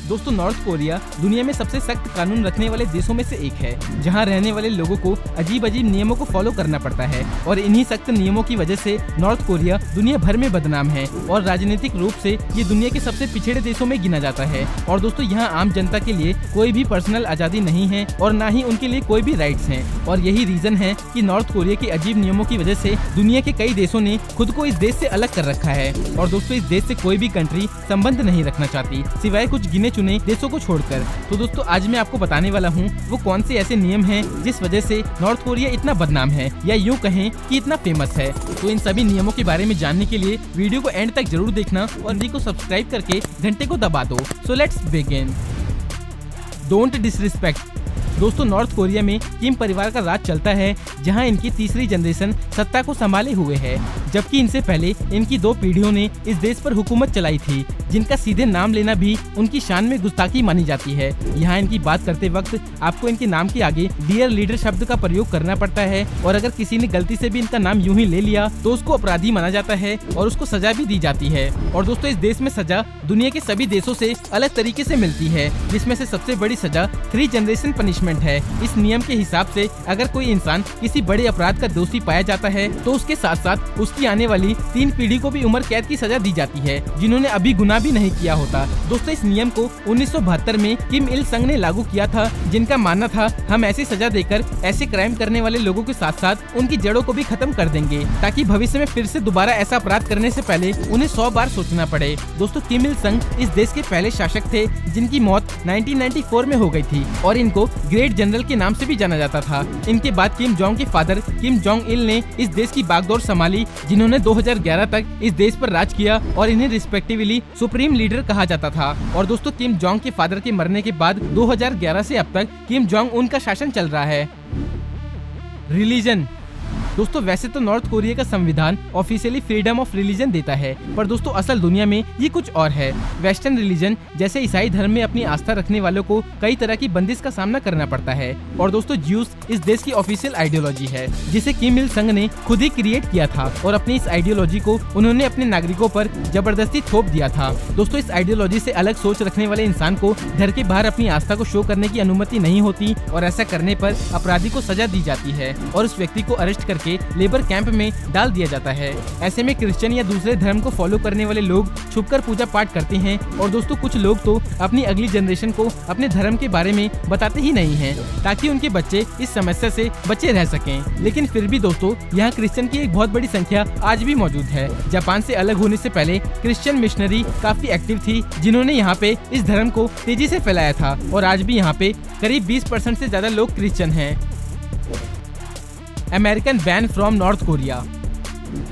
दोस्तों North Korea दुनिया में सबसे सख्त कानून रखने वाले देशों में से एक है, जहां रहने वाले लोगों को अजीब अजीब नियमों को फॉलो करना पड़ता है और इन्हीं सख्त नियमों की वजह से नॉर्थ कोरिया दुनिया भर में बदनाम है और राजनीतिक रूप से ये दुनिया के सबसे पिछड़े देशों में गिना जाता है। और दोस्तों यहाँ आम जनता के लिए कोई भी पर्सनल आजादी नहीं है और न ही उनके लिए कोई भी राइट्स हैं और यही रीजन है कि नॉर्थ कोरिया के अजीब नियमों की वजह से दुनिया के कई देशों ने खुद को इस देश से अलग कर रखा है। और दोस्तों इस देश से कोई भी कंट्री संबंध नहीं रखना चाहती सिवाय कुछ गिने चुने देशों को छोड़कर। तो दोस्तों आज मैं आपको बताने वाला हूँ वो कौन से ऐसे नियम हैं जिस वजह से नॉर्थ कोरिया इतना बदनाम है या यूँ कहें कि इतना फेमस है। तो इन सभी नियमों के बारे में जानने के लिए वीडियो को एंड तक जरूर देखना और वीडियो को सब्सक्राइब करके घंटे को दबा दो। So let's begin. Don't disrespect. दोस्तों नॉर्थ कोरिया में किम परिवार का राज चलता है, जहां इनकी तीसरी जनरेशन सत्ता को संभाले हुए है, जबकि इनसे पहले इनकी 2 पीढ़ियों ने इस देश पर हुकूमत चलाई थी, जिनका सीधे नाम लेना भी उनकी शान में गुस्ताखी मानी जाती है। यहाँ इनकी बात करते वक्त आपको इनके नाम के आगे डियर लीडर शब्द का प्रयोग करना पड़ता है और अगर किसी ने गलती से भी इनका नाम यूं ही ले लिया तो उसको अपराधी माना जाता है और उसको सजा भी दी जाती है। और दोस्तों इस देश में सजा दुनिया के सभी देशों से अलग तरीके से मिलती है, जिसमें से सबसे बड़ी सजा 3 जनरेशन पनिशमेंट है। इस नियम के हिसाब से अगर कोई इंसान किसी बड़े अपराध का दोषी पाया जाता है तो उसके साथ साथ उसकी आने वाली 3 पीढ़ी को भी उम्र कैद की सजा दी जाती है, जिन्होंने अभी गुनाह भी नहीं किया होता। दोस्तों इस नियम को 1972 में किम इल संग ने लागू किया था, जिनका मानना था हम ऐसी सजा देकर ऐसे क्राइम करने वाले लोगों के साथ साथ उनकी जड़ों को भी खत्म कर देंगे, ताकि भविष्य में फिर से दोबारा ऐसा अपराध करने से पहले उन्हें 100 बार सोचना पड़े। दोस्तों किम इल संग इस देश के पहले शासक थे, जिनकी मौत 1994 में हो गई थी और इनको ग्रेट जनरल के नाम से भी जाना जाता था। इनके बाद किम जोंग के फादर किम जोंग इल ने इस देश की बागडोर संभाली, जिन्होंने 2011 तक इस देश पर राज किया और इन्हें रिस्पेक्टिवली सुप्रीम लीडर कहा जाता था। और दोस्तों किम जोंग के फादर के मरने के बाद 2011 से अब तक किम जोंग उन का शासन चल रहा है। रिलीजन। दोस्तों वैसे तो नॉर्थ कोरिया का संविधान ऑफिशियली फ्रीडम ऑफ रिलीजन देता है, पर दोस्तों असल दुनिया में ये कुछ और है। वेस्टर्न रिलीजन जैसे ईसाई धर्म में अपनी आस्था रखने वालों को कई तरह की बंदिश का सामना करना पड़ता है। और दोस्तों ज्यूस इस देश की ऑफिशियल आइडियोलॉजी है, जिसे किम इल संग ने खुद ही क्रिएट किया था और अपनी इस आइडियोलॉजी को उन्होंने अपने नागरिकों पर जबरदस्ती थोप दिया था। दोस्तों इस आइडियोलॉजी से अलग सोच रखने वाले इंसान को घर के बाहर अपनी आस्था को शो करने की अनुमति नहीं होती और ऐसा करने पर अपराधी को सजा दी जाती है और उस व्यक्ति को अरेस्ट करके लेबर कैंप में डाल दिया जाता है। ऐसे में क्रिश्चियन या दूसरे धर्म को फॉलो करने वाले लोग छुपकर पूजा पाठ करते हैं और दोस्तों कुछ लोग तो अपनी अगली जनरेशन को अपने धर्म के बारे में बताते ही नहीं हैं, ताकि उनके बच्चे इस समस्या से बचे रह सकें। लेकिन फिर भी दोस्तों यहाँ क्रिश्चियन की एक बहुत बड़ी संख्या आज भी मौजूद है। जापान से अलग होने से पहले क्रिश्चियन मिशनरी काफी एक्टिव थी, जिन्होंने यहाँ पे इस धर्म को तेजी से फैलाया था और आज भी यहाँ पे करीब 20% से ज्यादा लोग क्रिश्चियन हैं। American ban from north Korea.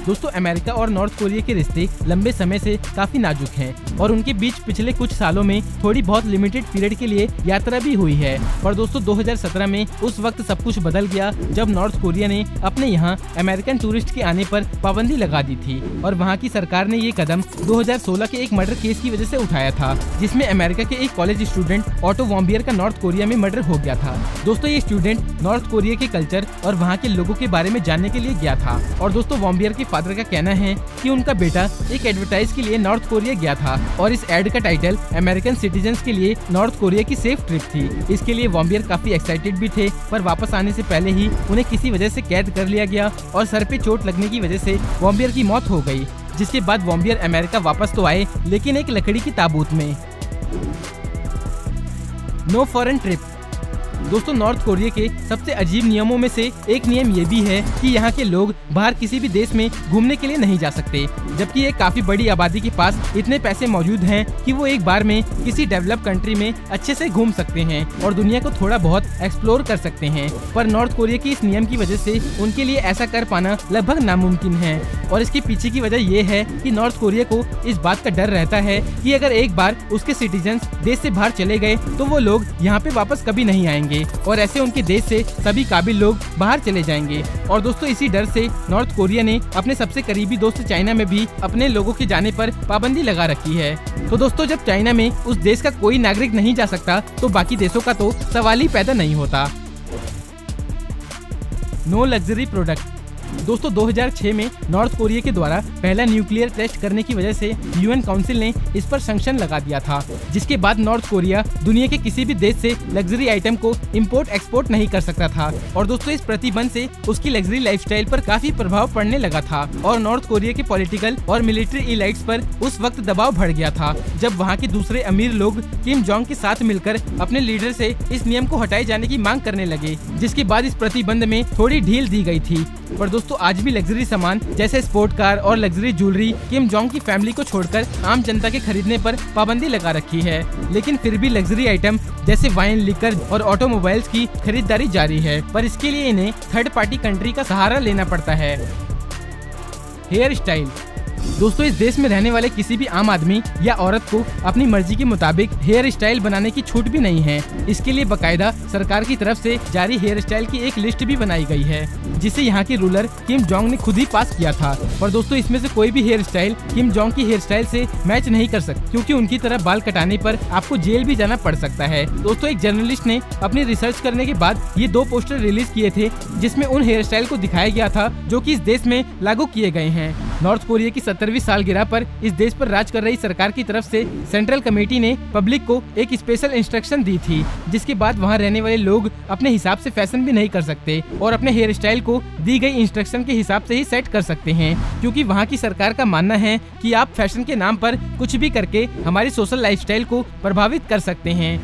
दोस्तों अमेरिका और नॉर्थ कोरिया के रिश्ते लंबे समय से काफी नाजुक हैं और उनके बीच पिछले कुछ सालों में थोड़ी बहुत लिमिटेड पीरियड के लिए यात्रा भी हुई है। पर दोस्तों 2017 में उस वक्त सब कुछ बदल गया, जब नॉर्थ कोरिया ने अपने यहाँ अमेरिकन टूरिस्ट के आने पर पाबंदी लगा दी थी और वहाँ की सरकार ने ये कदम 2016 के एक मर्डर केस की वजह से उठाया था, जिसमें अमेरिका के एक कॉलेज स्टूडेंट ऑटो वॉम्बियर का नॉर्थ कोरिया में मर्डर हो गया था। दोस्तों ये स्टूडेंट नॉर्थ कोरिया के कल्चर और वहाँ के लोगों के बारे में जानने के लिए गया था और दोस्तों वॉम्बियर के फादर का कहना है कि उनका बेटा एक एडवर्टाइज के लिए नॉर्थ कोरिया गया था और इस एड का टाइटल अमेरिकन सिटीजन्स के लिए नॉर्थ कोरिया की सेफ ट्रिप थी। इसके लिए वॉम्बियर काफी एक्साइटेड भी थे, पर वापस आने से पहले ही उन्हें किसी वजह से कैद कर लिया गया और सर पे चोट लगने की वजह से वॉम्बियर की मौत हो गई, जिसके बाद वॉम्बियर अमेरिका वापस तो आए, लेकिन एक लकड़ी की ताबूत में। No foreign trip. दोस्तों नॉर्थ कोरिया के सबसे अजीब नियमों में से एक नियम ये भी है कि यहाँ के लोग बाहर किसी भी देश में घूमने के लिए नहीं जा सकते, जबकि एक काफी बड़ी आबादी के पास इतने पैसे मौजूद हैं कि वो एक बार में किसी डेवलप कंट्री में अच्छे से घूम सकते हैं और दुनिया को थोड़ा बहुत एक्सप्लोर कर सकते हैं। पर नॉर्थ कोरिया की इस नियम की वजह से उनके लिए ऐसा कर पाना लगभग नामुमकिन है और इसके पीछे की वजह ये है कि नॉर्थ कोरिया को इस बात का डर रहता है कि अगर एक बार उसके सिटीजन्स देश से बाहर चले गए तो वो लोग यहाँ पे वापस कभी नहीं आएंगे और ऐसे उनके देश से सभी काबिल लोग बाहर चले जाएंगे। और दोस्तों इसी डर से नॉर्थ कोरिया ने अपने सबसे करीबी दोस्त चाइना में भी अपने लोगों के जाने पर पाबंदी लगा रखी है। तो दोस्तों जब चाइना में उस देश का कोई नागरिक नहीं जा सकता तो बाकी देशों का तो सवाल ही पैदा नहीं होता। No luxury product. दोस्तों 2006 में नॉर्थ कोरिया के द्वारा पहला न्यूक्लियर टेस्ट करने की वजह से यूएन काउंसिल ने इस पर सैंक्शन लगा दिया था, जिसके बाद नॉर्थ कोरिया दुनिया के किसी भी देश से लग्जरी आइटम को इंपोर्ट एक्सपोर्ट नहीं कर सकता था। और दोस्तों इस प्रतिबंध से उसकी लग्जरी लाइफस्टाइल पर काफी प्रभाव पड़ने लगा था और नॉर्थ कोरिया के पॉलिटिकल और मिलिट्री इलाइट्स पर उस वक्त दबाव बढ़ गया था, जब वहाँ के दूसरे अमीर लोग किम जोंग के साथ मिलकर अपने लीडर से इस नियम को हटाए जाने की मांग करने लगे, जिसके बाद इस प्रतिबंध में थोड़ी ढील दी गई थी। पर दोस्तों आज भी लग्जरी सामान जैसे स्पोर्ट कार और लग्जरी ज्वेलरी किम जोंग की फैमिली को छोड़कर आम जनता के खरीदने पर पाबंदी लगा रखी है, लेकिन फिर भी लग्जरी आइटम जैसे वाइन, लिकर और ऑटोमोबाइल्स की खरीदारी जारी है, पर इसके लिए इन्हें थर्ड पार्टी कंट्री का सहारा लेना पड़ता है। Hair style. दोस्तों इस देश में रहने वाले किसी भी आम आदमी या औरत को अपनी मर्जी के मुताबिक हेयर स्टाइल बनाने की छूट भी नहीं है। इसके लिए बकायदा सरकार की तरफ से जारी हेयर स्टाइल की एक लिस्ट भी बनाई गई है, जिसे यहाँ के रूलर किम जोंग ने खुद ही पास किया था। पर दोस्तों इसमें से कोई भी हेयर स्टाइल किम जोंग की हेयर स्टाइल से मैच नहीं कर सकती, क्योंकि उनकी तरह बाल कटाने पर आपको जेल भी जाना पड़ सकता है। दोस्तों एक जर्नलिस्ट ने अपनी रिसर्च करने के बाद ये 2 पोस्टर रिलीज किए थे, जिसमें उन हेयर स्टाइल को दिखाया गया था जो कि इस देश में लागू किए गए हैं। नॉर्थ कोरिया की 70वीं सालगिरह पर इस देश पर राज कर रही सरकार की तरफ से सेंट्रल कमेटी ने पब्लिक को एक स्पेशल इंस्ट्रक्शन दी थी, जिसके बाद वहां रहने वाले लोग अपने हिसाब से फैशन भी नहीं कर सकते और अपने हेयर स्टाइल को दी गई इंस्ट्रक्शन के हिसाब से ही सेट कर सकते हैं, क्योंकि वहां की सरकार का मानना है कि आप फैशन के नाम पर कुछ भी करके हमारी सोशल लाइफस्टाइल को प्रभावित कर सकते हैं।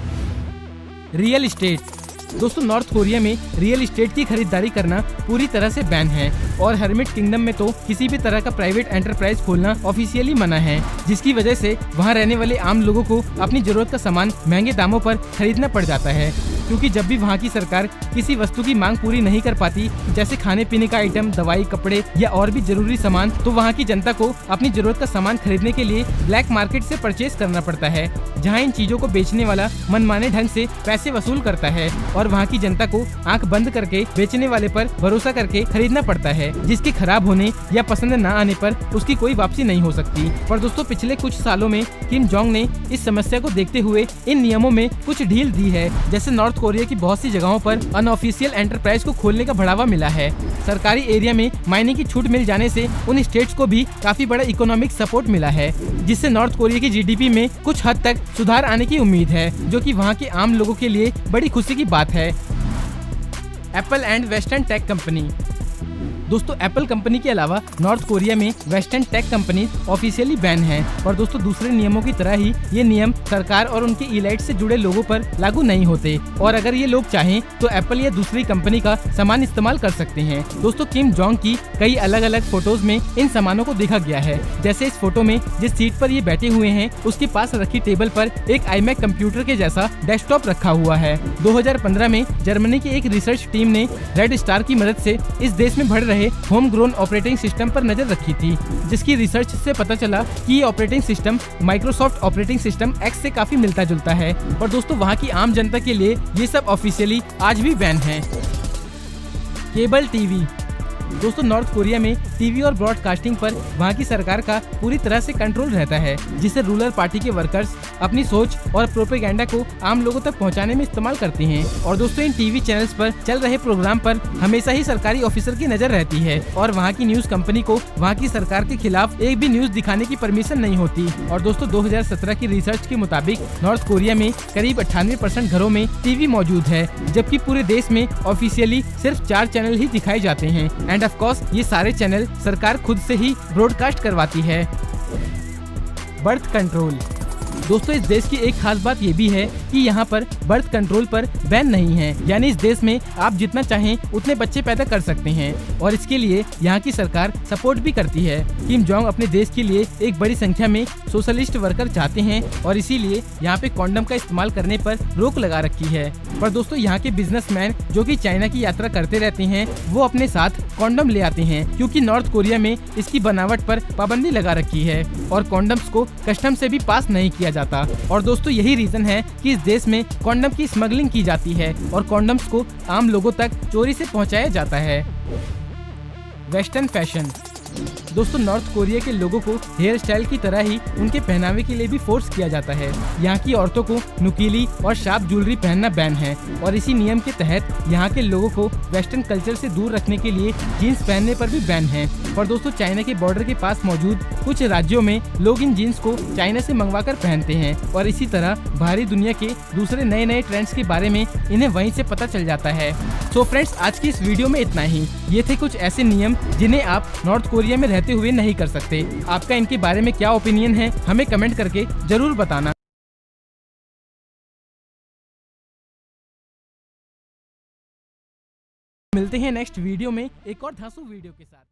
Real estate. दोस्तों नॉर्थ कोरिया में रियल एस्टेट की खरीदारी करना पूरी तरह से बैन है और हर्मिट किंगडम में तो किसी भी तरह का प्राइवेट एंटरप्राइज खोलना ऑफिशियली मना है, जिसकी वजह से वहां रहने वाले आम लोगों को अपनी जरूरत का सामान महंगे दामों पर खरीदना पड़ जाता है, क्योंकि जब भी वहां की सरकार किसी वस्तु की मांग पूरी नहीं कर पाती, जैसे खाने पीने का आइटम, दवाई, कपड़े या और भी जरूरी सामान, तो वहां की जनता को अपनी जरूरत का सामान खरीदने के लिए ब्लैक मार्केट से परचेज करना पड़ता है, जहां इन चीजों को बेचने वाला मनमाने ढंग से पैसे वसूल करता है और वहां की जनता को आंख बंद करके बेचने वाले पर भरोसा करके खरीदना पड़ता है, जिसके खराब होने या पसंद न आने पर उसकी कोई वापसी नहीं हो सकती। पर दोस्तों पिछले कुछ सालों में किम जोंग ने इस समस्या को देखते हुए इन नियमों में कुछ ढील दी है, जैसे नॉर्थ कोरिया की बहुत सी जगहों पर अनऑफिशियल एंटरप्राइज को खोलने का बढ़ावा मिला है। सरकारी एरिया में माइनिंग की छूट मिल जाने से उन स्टेट्स को भी काफी बड़ा इकोनॉमिक सपोर्ट मिला है, जिससे नॉर्थ कोरिया की जीडीपी में कुछ हद तक सुधार आने की उम्मीद है, जो कि वहां के आम लोगों के लिए बड़ी खुशी की बात है। Apple and western tech company. दोस्तों एप्पल कंपनी के अलावा नॉर्थ कोरिया में western tech company officially ban है, और दोस्तों दूसरे नियमों की तरह ही ये नियम सरकार और उनके इलाइट से जुड़े लोगों पर लागू नहीं होते, और अगर ये लोग चाहें तो एप्पल या दूसरी कंपनी का सामान इस्तेमाल कर सकते हैं। दोस्तों किम जोंग की कई अलग अलग फोटोज में इन सामानों को देखा गया है, जैसे इस फोटो में जिस सीट पर ये बैठे हुए हैं उसके पास रखी टेबल पर एक iMac कंप्यूटर के जैसा डेस्कटॉप रखा हुआ है। 2015 में जर्मनी की एक रिसर्च टीम ने रेड स्टार की मदद से इस देश में बढ़ रहे होम ग्रोन ऑपरेटिंग सिस्टम पर नजर रखी थी, जिसकी रिसर्च से पता चला कि ये operating system Microsoft operating system x से काफी मिलता जुलता है। पर दोस्तों वहाँ की आम जनता के लिए ये सब ऑफिशियली आज भी बैन है। Cable TV. दोस्तों नॉर्थ कोरिया में टीवी और ब्रॉडकास्टिंग पर वहाँ की सरकार का पूरी तरह से कंट्रोल रहता है, जिसे रूलर पार्टी के वर्कर्स अपनी सोच और प्रोपेगेंडा को आम लोगों तक पहुँचाने में इस्तेमाल करते हैं। और दोस्तों इन टीवी चैनल्स पर चल रहे प्रोग्राम पर हमेशा ही सरकारी ऑफिसर की नजर रहती है, और वहाँ की न्यूज कंपनी को वहाँ की सरकार के खिलाफ एक भी न्यूज दिखाने की परमिशन नहीं होती। और दोस्तों 2017 की रिसर्च के मुताबिक नॉर्थ कोरिया में करीब 98% घरों में टीवी मौजूद है, जबकि पूरे देश में ऑफिशियली सिर्फ 4 चैनल ही दिखाए जाते हैं, एंड ऑफ कोर्स ये सारे चैनल सरकार खुद से ही ब्रॉडकास्ट करवाती है। Birth control. दोस्तों इस देश की एक खास बात ये भी है कि यहाँ पर बर्थ कंट्रोल पर बैन नहीं है, यानी इस देश में आप जितना चाहें उतने बच्चे पैदा कर सकते हैं, और इसके लिए यहाँ की सरकार सपोर्ट भी करती है। किम जोंग अपने देश के लिए एक बड़ी संख्या में सोशलिस्ट वर्कर चाहते हैं, और इसीलिए यहाँ पे कॉन्डम का इस्तेमाल करने पर रोक लगा रखी है। पर दोस्तों यहाँ के बिजनेसमैन जो कि चाइना की यात्रा करते रहते हैं, वो अपने साथ कॉन्डम ले आते हैं, क्योंकि नॉर्थ कोरिया में इसकी बनावट पर पाबंदी लगा रखी है और कॉन्डम्स को कस्टम से भी पास नहीं किया जाता। और दोस्तों यही रीजन है कि इस देश में कॉन्डम की स्मगलिंग की जाती है और कॉन्डम्स को आम लोगों तक चोरी से पहुंचाया जाता है। Western fashion. दोस्तों नॉर्थ कोरिया के लोगों को हेयर स्टाइल की तरह ही उनके पहनावे के लिए भी फोर्स किया जाता है। यहाँ की औरतों को नुकीली और शार्प ज्वेलरी पहनना बैन है और इसी नियम के तहत यहाँ के लोगों को वेस्टर्न कल्चर से दूर रखने के लिए जीन्स पहनने पर भी बैन है। और दोस्तों चाइना के बॉर्डर के पास मौजूद कुछ राज्यों में लोग इन जीन्स को चाइना से मंगवाकर पहनते हैं और इसी तरह बाहरी दुनिया के दूसरे नए नए ट्रेंड्स के बारे में इन्हें वहीं से पता चल जाता है। तो फ्रेंड्स आज की इस वीडियो में इतना ही। ये थे कुछ ऐसे नियम जिन्हें आप नॉर्थ कोरिया में रहते हुए नहीं कर सकते। आपका इनके बारे में क्या ओपिनियन है हमें कमेंट करके जरूर बताना। मिलते हैं नेक्स्ट वीडियो में एक और धांसू वीडियो के साथ।